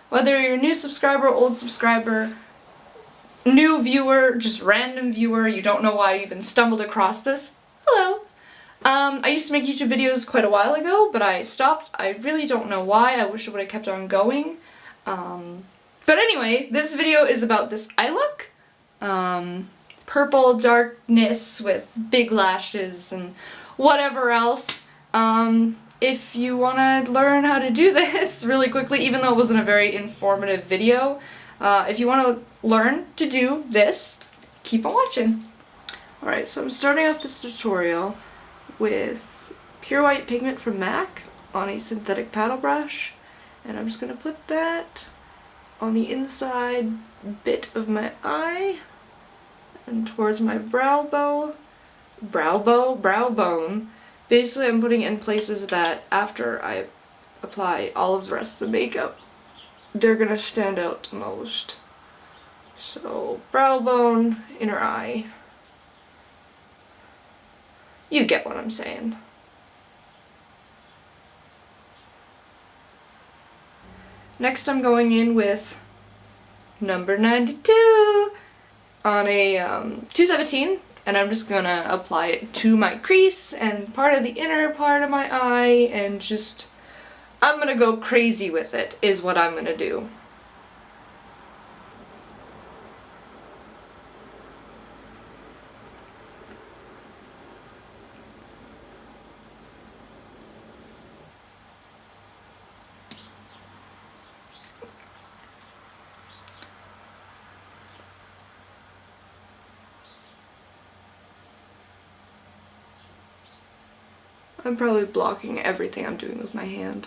Whether you're a new subscriber, old subscriber, new viewer, just random viewer, you don't know why you even stumbled across this, hello! I used to make YouTube videos quite a while ago, but I stopped. I really don't know why. I wish I would have kept on going. But anyway, this video is about this eye look. Purple darkness with big lashes and whatever else. If you want to learn how to do this really quickly, even though it wasn't a very informative video, if you want to learn to do this, keep on watching. Alright, so I'm starting off this tutorial with pure white pigment from MAC on a synthetic paddle brush, and I'm just going to put that on the inside bit of my eye and towards my brow bone. Basically, I'm putting it in places that after I apply all of the rest of the makeup, they're gonna stand out the most. So, brow bone, inner eye. You get what I'm saying. Next, I'm going in with number 92 on a 217. And I'm just gonna apply it to my crease and part of the inner part of my eye, and just, I'm gonna go crazy with it, is what I'm gonna do. I'm probably blocking everything I'm doing with my hand.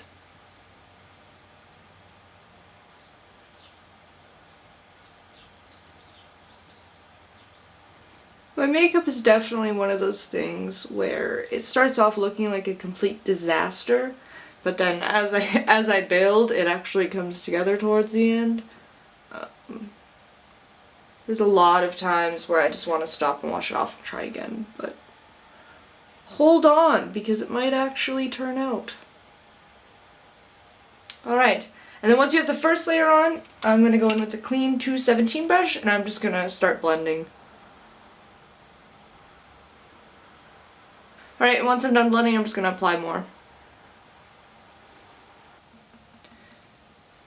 My makeup is definitely one of those things where it starts off looking like a complete disaster, but then as I build, it actually comes together towards the end. There's a lot of times where I just want to stop and wash it off and try again, but hold on, because it might actually turn out. Alright, and then once you have the first layer on, I'm going to go in with the clean 217 brush, and I'm just going to start blending. Alright, and once I'm done blending, I'm just going to apply more.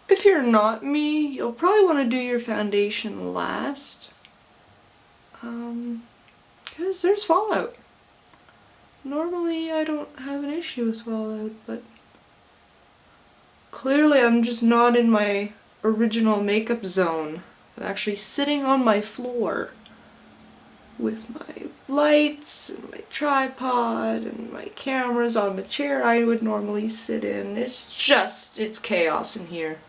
If you're not me, you'll probably want to do your foundation last, because there's fallout. Normally I don't have an issue with fallout, but clearly I'm just not in my original makeup zone. I'm actually sitting on my floor with my lights and my tripod and my cameras on the chair I would normally sit in. It's chaos in here.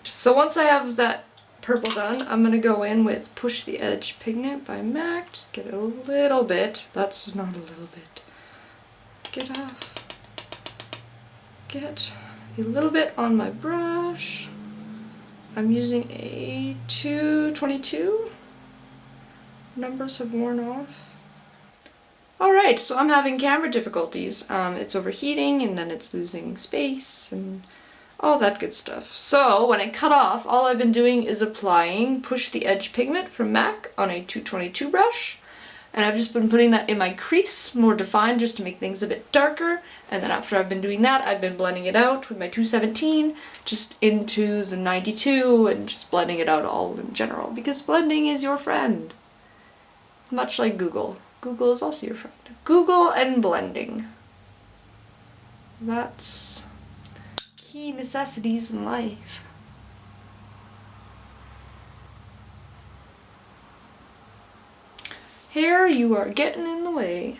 So once I have that purple done, I'm going to go in with Push the Edge Pigment by MAC. Just get a little bit. That's not a little bit. Get off. Get a little bit on my brush. I'm using a 222. Numbers have worn off. Alright, so I'm having camera difficulties. It's overheating and then it's losing space and all that good stuff. So when I cut off, all I've been doing is applying Push the Edge Pigment from MAC on a 222 brush. And I've just been putting that in my crease, more defined, just to make things a bit darker. And then after I've been doing that, I've been blending it out with my 217, just into the 92, and just blending it out all in general. Because blending is your friend. Much like Google. Google is also your friend. Google and blending. That's key necessities in life. Hair, you are getting in the way.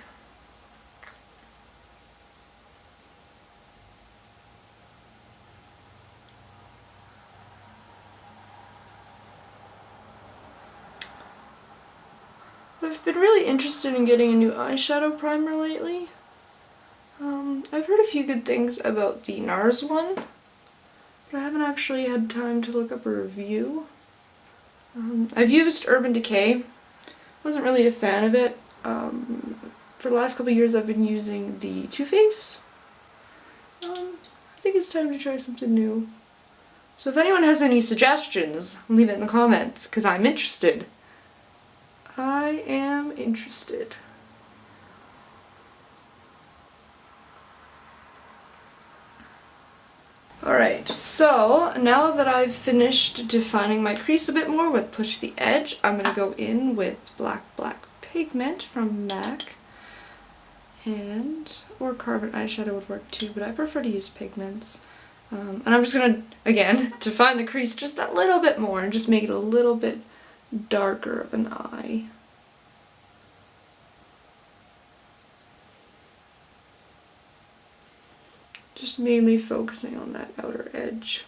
been really interested in getting a new eyeshadow primer lately. I've heard a few good things about the NARS one, but I haven't actually had time to look up a review. I've used Urban Decay. Wasn't really a fan of it. For the last couple of years I've been using the Too Faced. I think it's time to try something new. So if anyone has any suggestions, leave it in the comments, because I'm interested. I am interested. Alright, so now that I've finished defining my crease a bit more with Push the Edge, I'm going to go in with Black Pigment from MAC. Or carbon eyeshadow would work too, but I prefer to use pigments. And I'm just going to, again, define the crease just that little bit more and just make it a little bit darker of an eye. Just mainly focusing on that outer edge.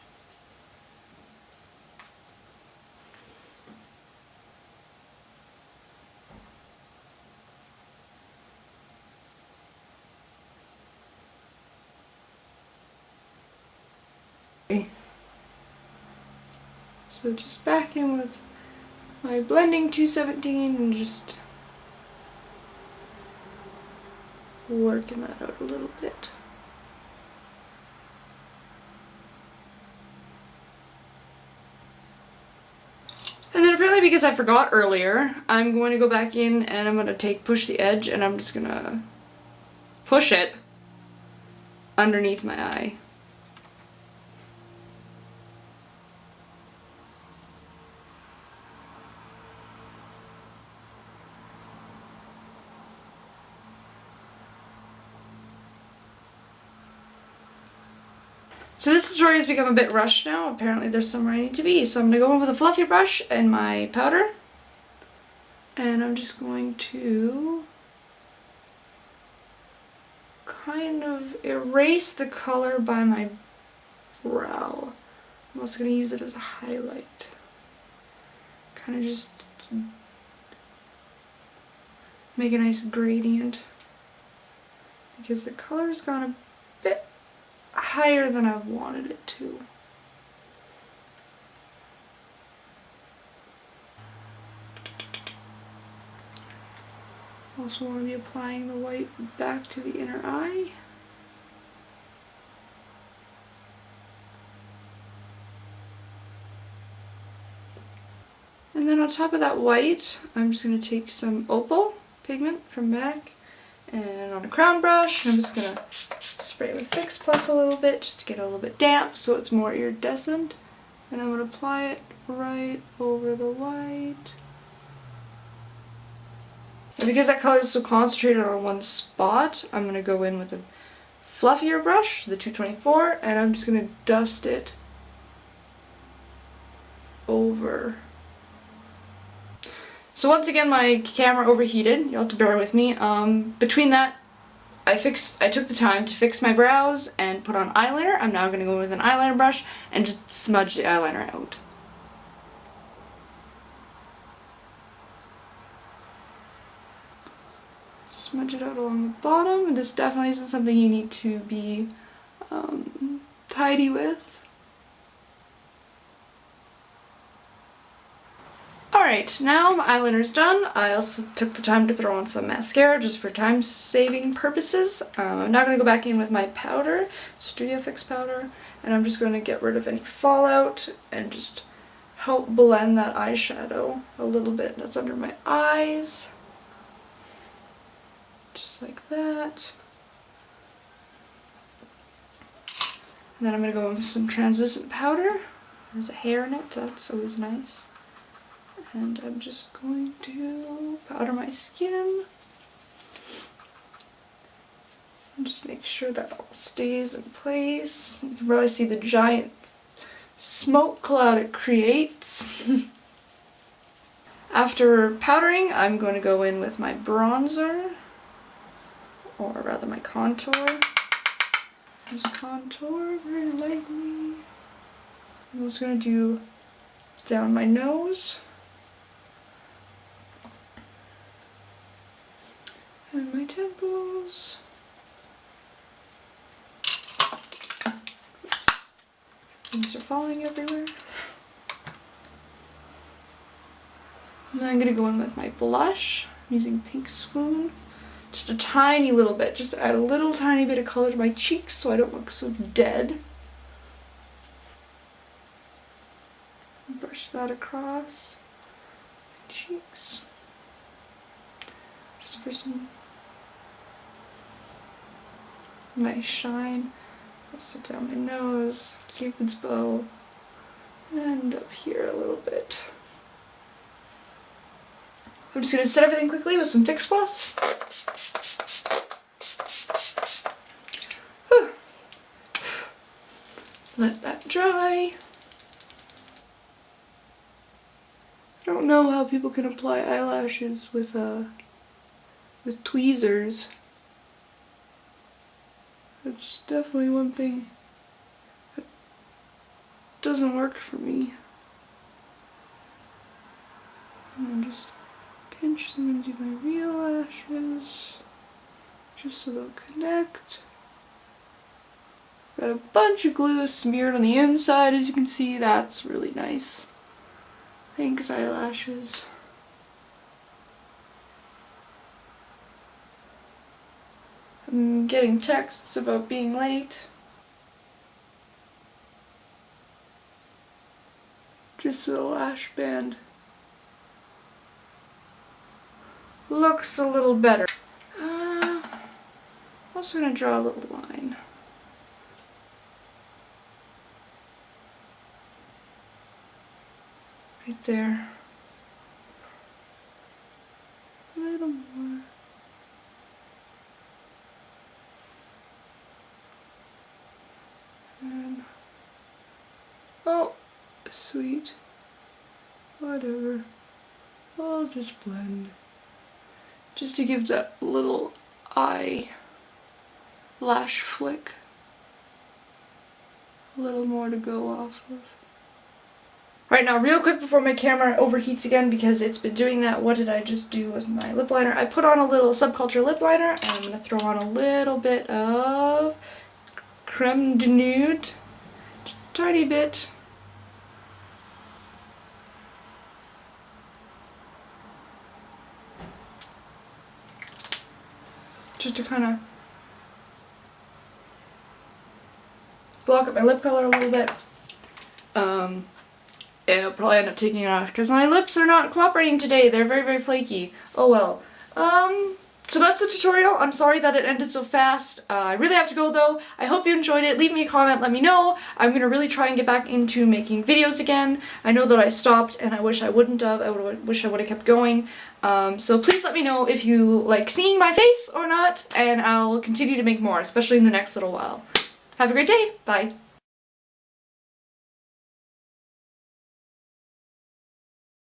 Okay. So just back in with my blending 217 and just working that out a little bit. And then apparently, because I forgot earlier, I'm going to go back in and I'm going to take Push the Edge and I'm just going to push it underneath my eye. So this tutorial has become a bit rushed now. Apparently there's somewhere I need to be. So I'm going to go in with a fluffier brush and my powder. And I'm just going to kind of erase the color by my brow. I'm also going to use it as a highlight. Kind of just make a nice gradient. Because the color's gone a bit higher than I wanted it to. Also want to be applying the white back to the inner eye. And then on top of that white, I'm just going to take some opal pigment from MAC and on a crown brush, I'm just going to spray it with Fix Plus a little bit just to get it a little bit damp so it's more iridescent. And I'm going to apply it right over the white. And because that color is so concentrated on one spot, I'm going to go in with a fluffier brush, the 224, and I'm just going to dust it over. So once again my camera overheated, you'll have to bear with me. Between that, I took the time to fix my brows and put on eyeliner. I'm now going to go with an eyeliner brush and just smudge the eyeliner out. Smudge it out along the bottom. This definitely isn't something you need to be tidy with. Alright, now my eyeliner's done. I also took the time to throw on some mascara just for time-saving purposes. I'm now going to go back in with my powder, Studio Fix powder, and I'm just going to get rid of any fallout and just help blend that eyeshadow a little bit that's under my eyes. Just like that. And then I'm going to go in with some translucent powder. There's a hair in it, that's always nice. And I'm just going to powder my skin. And just make sure that all stays in place. You can probably see the giant smoke cloud it creates. After powdering, I'm going to go in with my bronzer. Or rather my contour. Just contour very lightly. I'm also going to do down my nose. nose. Oops. Things are falling everywhere. And then I'm gonna go in with my blush. I'm using Pink Swoon. Just a tiny little bit, just to add a little tiny bit of color to my cheeks so I don't look so dead. Brush that across my cheeks. Just for some nice shine. Press it down my nose, Cupid's bow, and up here a little bit. I'm just going to set everything quickly with some Fix Plus. Whew. Let that dry. I don't know how people can apply eyelashes with tweezers. That's definitely one thing that doesn't work for me. And just pinch them into my real lashes, just so they'll connect. Got a bunch of glue smeared on the inside, as you can see. That's really nice. Thanks, eyelashes. I'm getting texts about being late. Just so the lash band looks a little better. I'm also going to draw a little line. Right there. A little more. And, oh, sweet. Whatever. I'll just blend. Just to give that little eye lash flick a little more to go off of. Right now, real quick before my camera overheats again because it's been doing that, what did I just do with my lip liner? I put on a little Subculture lip liner and I'm going to throw on a little bit of Creme de Nude. Just a tiny bit. Just to kind of block up my lip color a little bit. I'll probably end up taking it off because my lips are not cooperating today. They're very, very flaky. Oh well. So that's the tutorial. I'm sorry that it ended so fast. I really have to go though. I hope you enjoyed it. Leave me a comment, let me know. I'm gonna really try and get back into making videos again. I know that I stopped and I wish I wouldn't have. Wish I would have kept going. So please let me know if you like seeing my face or not, and I'll continue to make more, especially in the next little while. Have a great day. Bye.